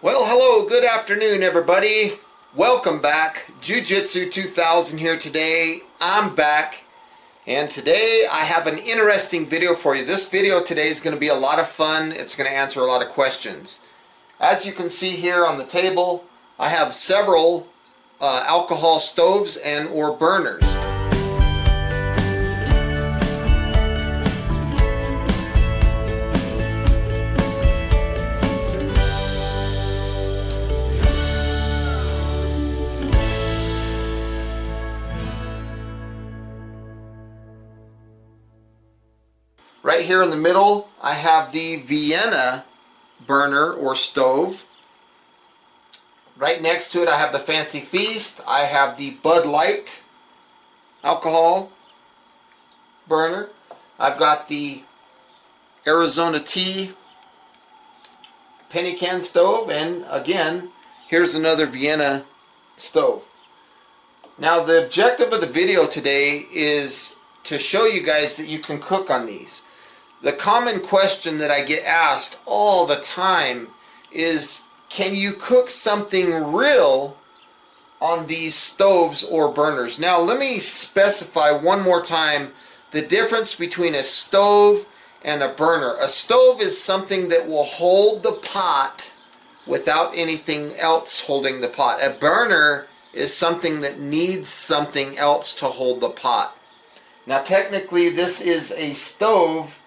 Well, hello, good afternoon, everybody. Welcome back. Jiu-Jitsu 2000 here today. I'm back, and today I have an interesting video for you. This video today is going to be a lot of fun. It's going to answer a lot of questions. As you can see here on the table, I have several alcohol stoves and or burners. Right here in the middle, I have the Vienna burner or stove. Right next to it, I have the Fancy Feast. I have the Bud Light alcohol burner. I've got the Arizona Tea penny can stove, and again, here's another Vienna stove. Now, the objective of the video today is to show you guys that you can cook on these. The common question that I get asked all the time is, can you cook something real on these stoves or burners? Now let me specify one more time the difference between a stove and a burner. A stove is something that will hold the pot without anything else holding the pot. A burner is something that needs something else to hold the pot. Now technically this is a stove,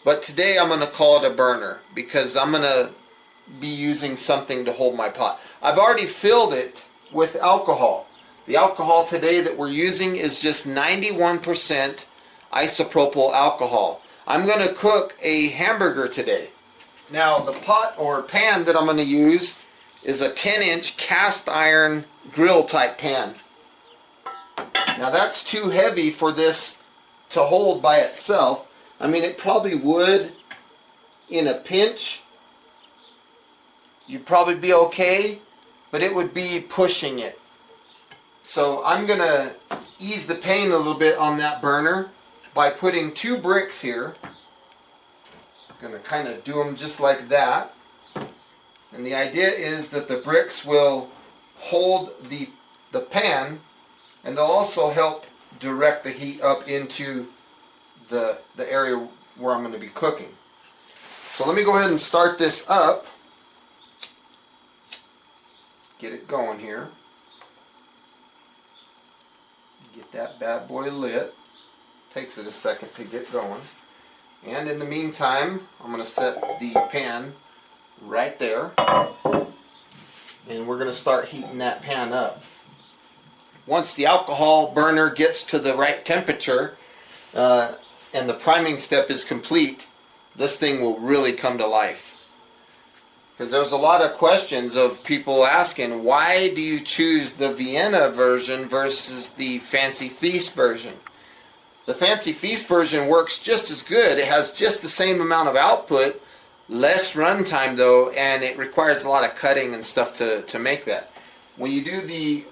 but today I'm going to call it a burner because I'm going to be using something to hold my pot. I've already filled it with alcohol. The alcohol today that we're using is just 91% isopropyl alcohol. I'm going to cook a hamburger today. Now the pot or pan that I'm going to use is a 10-inch cast iron grill type pan. Now that's too heavy for this to hold by itself. I mean, it probably would in a pinch. You'd probably be okay, but it would be pushing it. So I'm going to ease the pain a little bit on that burner by putting 2 bricks here. I'm going to kind of do them just like that. And the idea is that the bricks will hold the pan, and they'll also help direct the heat up into the area where I'm going to be cooking. So let me go ahead and start this up. Get it going here. Get that bad boy lit. Takes it a second to get going. And in the meantime, I'm going to set the pan right there. And we're going to start heating that pan up. Once the alcohol burner gets to the right temperature, and the priming step is complete, this thing will really come to life. Because there's a lot of questions of people asking, why do you choose the Vienna version versus the Fancy Feast version? The Fancy Feast version works just as good. It has just the same amount of output, less runtime though, and it requires a lot of cutting and stuff to make that. When you do the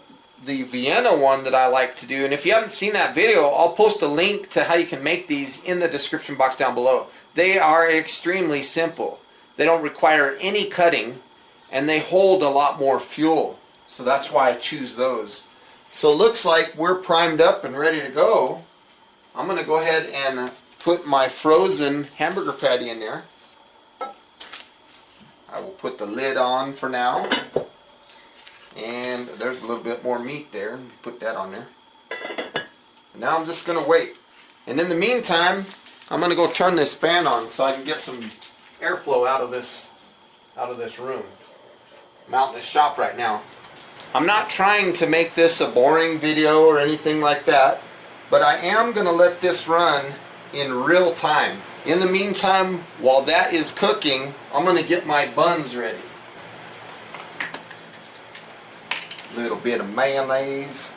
Vienna one that I like to do, and if you haven't seen that video, I'll post a link to how you can make these in the description box down below. They are extremely simple. They don't require any cutting, and they hold a lot more fuel. So that's why I choose those. So it looks like we're primed up and ready to go. I'm going to go ahead and put my frozen hamburger patty in there. I will put the lid on for now. And there's a little bit more meat there. Put that on there. And now I'm just going to wait. And in the meantime, I'm going to go turn this fan on so I can get some airflow out of this room. I'm out in the shop right now. I'm not trying to make this a boring video or anything like that, but I am going to let this run in real time. In the meantime, while that is cooking, I'm going to get my buns ready. Little bit of mayonnaise,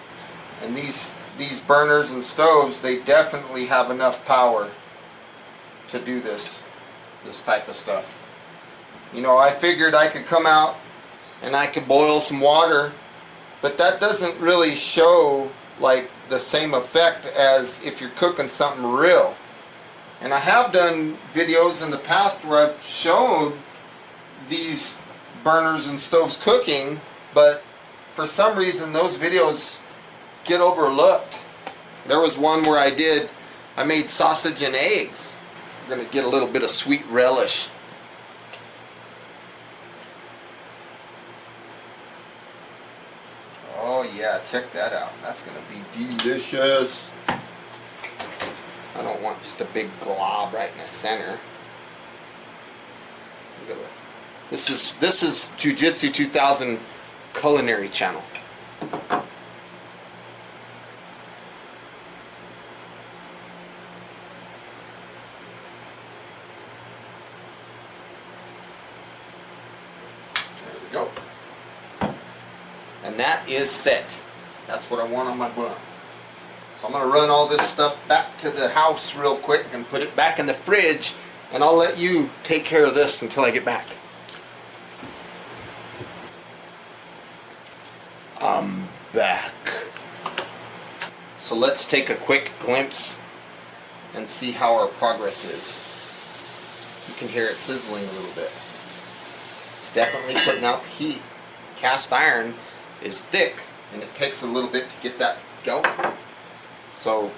and these burners and stoves, they definitely have enough power to do this type of stuff. You know, I figured I could come out and I could boil some water, but that doesn't really show like the same effect as if you're cooking something real. And I have done videos in the past where I've shown these burners and stoves cooking, but for some reason those videos get overlooked. There was one where I made sausage and eggs. We're going to get a little bit of sweet relish. Oh yeah, check that out. That's going to be delicious. I don't want just a big glob right in the center. Look at that. This is Jiu-Jitsu 2000 culinary channel. There we go. And that is set. That's what I want on my bun. So I'm going to run all this stuff back to the house real quick and put it back in the fridge, and I'll let you take care of this until I get back. I'm back. So let's take a quick glimpse and see how our progress is. You can hear it sizzling a little bit. It's definitely putting out the heat. Cast iron is thick, and it takes a little bit to get that going. So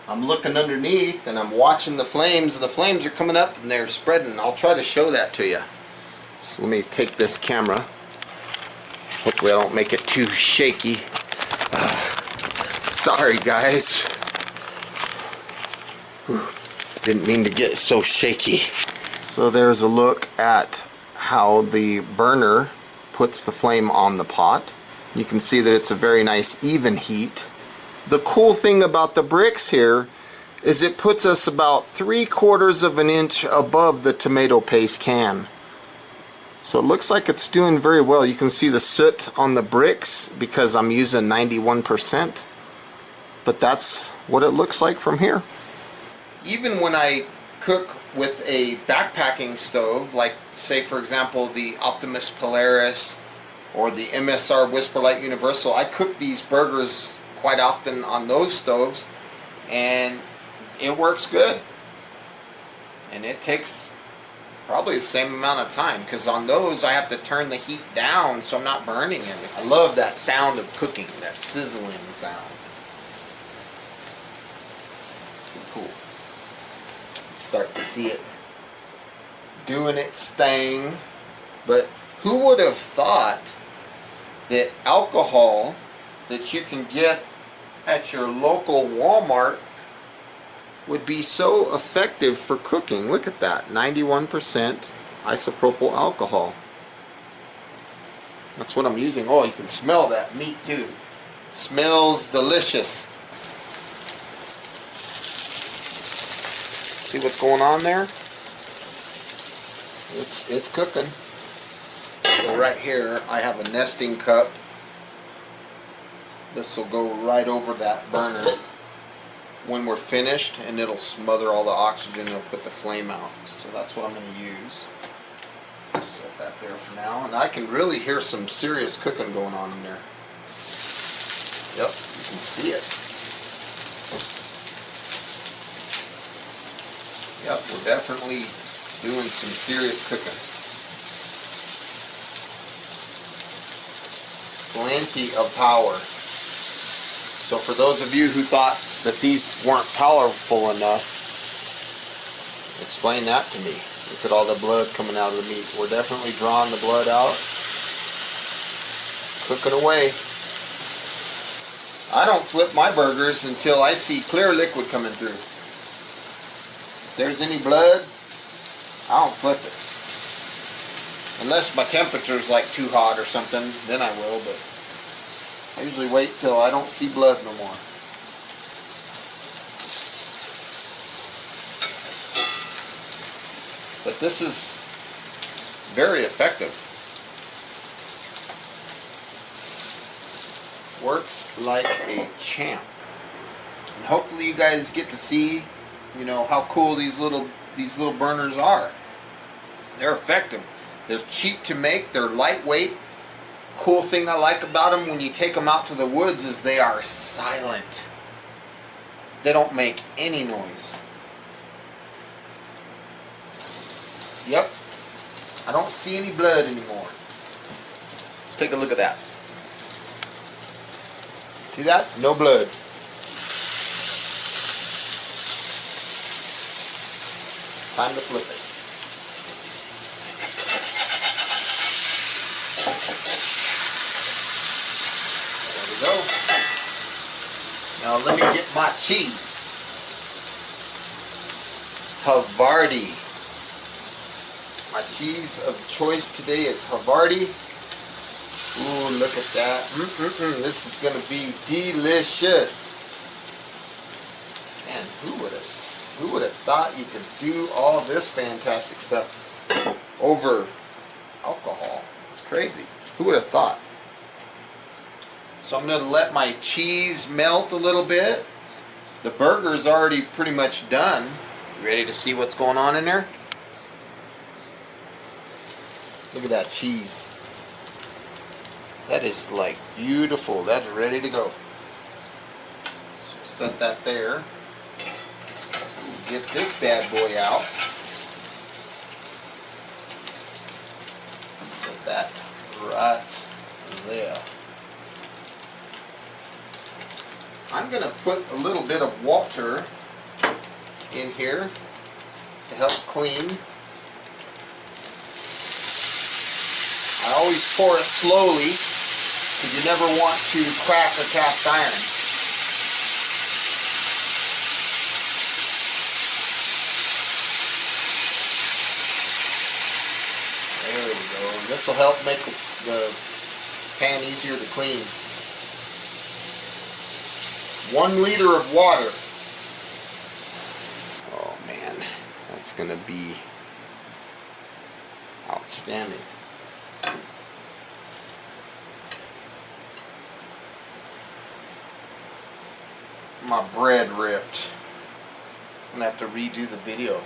I'm looking underneath and I'm watching the flames, and the flames are coming up and they're spreading. I'll try to show that to you. So let me take this camera. Hopefully I don't make it too shaky. Sorry guys. Whew. Didn't mean to get so shaky. So there's a look at how the burner puts the flame on the pot. You can see that it's a very nice even heat. The cool thing about the bricks here is it puts us about 3/4 of an inch above the tomato paste can. So it looks like it's doing very well. You can see the soot on the bricks because I'm using 91%. But that's what it looks like from here. Even when I cook with a backpacking stove, like say for example the Optimus Polaris or the MSR Whisperlight Universal, I cook these burgers quite often on those stoves, and it works good. And it takes probably the same amount of time, because on those I have to turn the heat down so I'm not burning it. I love that sound of cooking, that sizzling sound. Cool. Start to see it doing its thing. But who would have thought that alcohol that you can get at your local Walmart would be so effective for cooking? Look at that, 91% isopropyl alcohol. That's what I'm using. Oh, you can smell that meat too. Smells delicious. See what's going on there? It's cooking. So right here I have a nesting cup. This will go right over that burner when we're finished, and it'll smother all the oxygen and it'll put the flame out. So that's what I'm going to use. Set that there for now, and I can really hear some serious cooking going on in there. Yep, you can see it. Yep, we're definitely doing some serious cooking. Plenty of power. So for those of you who thought that these weren't powerful enough, explain that to me. Look at all the blood coming out of the meat. We're definitely drawing the blood out. Cooking away. I don't flip my burgers until I see clear liquid coming through. If there's any blood, I don't flip it. Unless my temperature's like too hot or something, then I will, but I usually wait till I don't see blood no more. But this is very effective. Works like a champ. And hopefully you guys get to see, you know, how cool these little burners are. They're effective. They're cheap to make. They're lightweight. Cool thing I like about them when you take them out to the woods is they are silent. They don't make any noise. Yep. I don't see any blood anymore. Let's take a look at that. See that? No blood. Time to flip it. There we go. Now let me get my cheese. Havarti. My cheese of choice today is Havarti. Ooh, look at that. This is going to be delicious. Man, who would have thought you could do all this fantastic stuff over alcohol? It's crazy. Who would have thought? So I'm going to let my cheese melt a little bit. The burger is already pretty much done. You ready to see what's going on in there? Look at that cheese. That is like beautiful. That's ready to go. So set that there. Get this bad boy out. Set that right there. I'm going to put a little bit of water in here to help clean. I always pour it slowly because you never want to crack a cast iron. There we go. This will help make the pan easier to clean. 1 liter of water. Oh man, that's gonna be outstanding. My bread ripped. I'm gonna have to redo the video.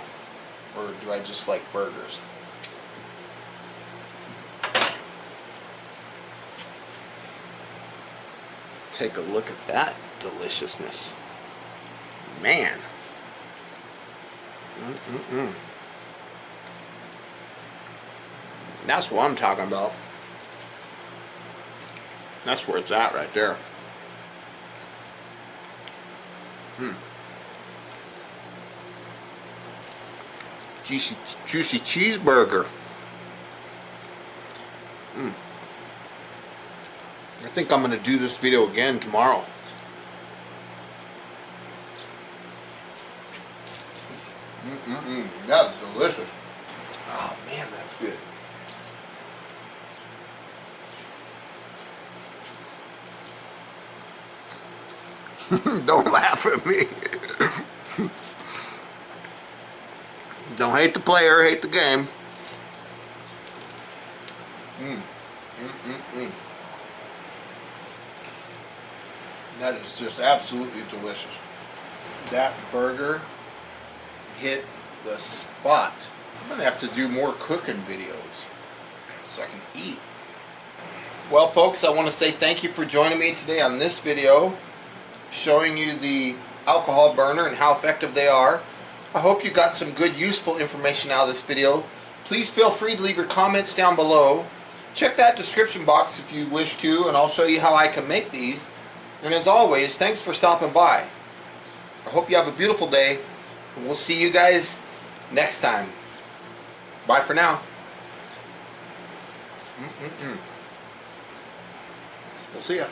Or do I just like burgers? Take a look at that deliciousness. Man. That's what I'm talking about. That's where it's at right there. Juicy cheeseburger. I think I'm going to do this video again tomorrow. That's delicious. Oh man, that's good. Don't laugh at me. Don't hate the player, hate the game. That is just absolutely delicious. That burger hit the spot. I'm gonna have to do more cooking videos so I can eat. Well folks, I want to say thank you for joining me today on this video showing you the alcohol burner and how effective they are. I hope you got some good useful information out of this video. Please feel free to leave your comments down below. Check that description box if you wish to, and I'll show you how I can make these. And as always, thanks for stopping by. I hope you have a beautiful day, and we'll see you guys next time. Bye for now. We'll see ya.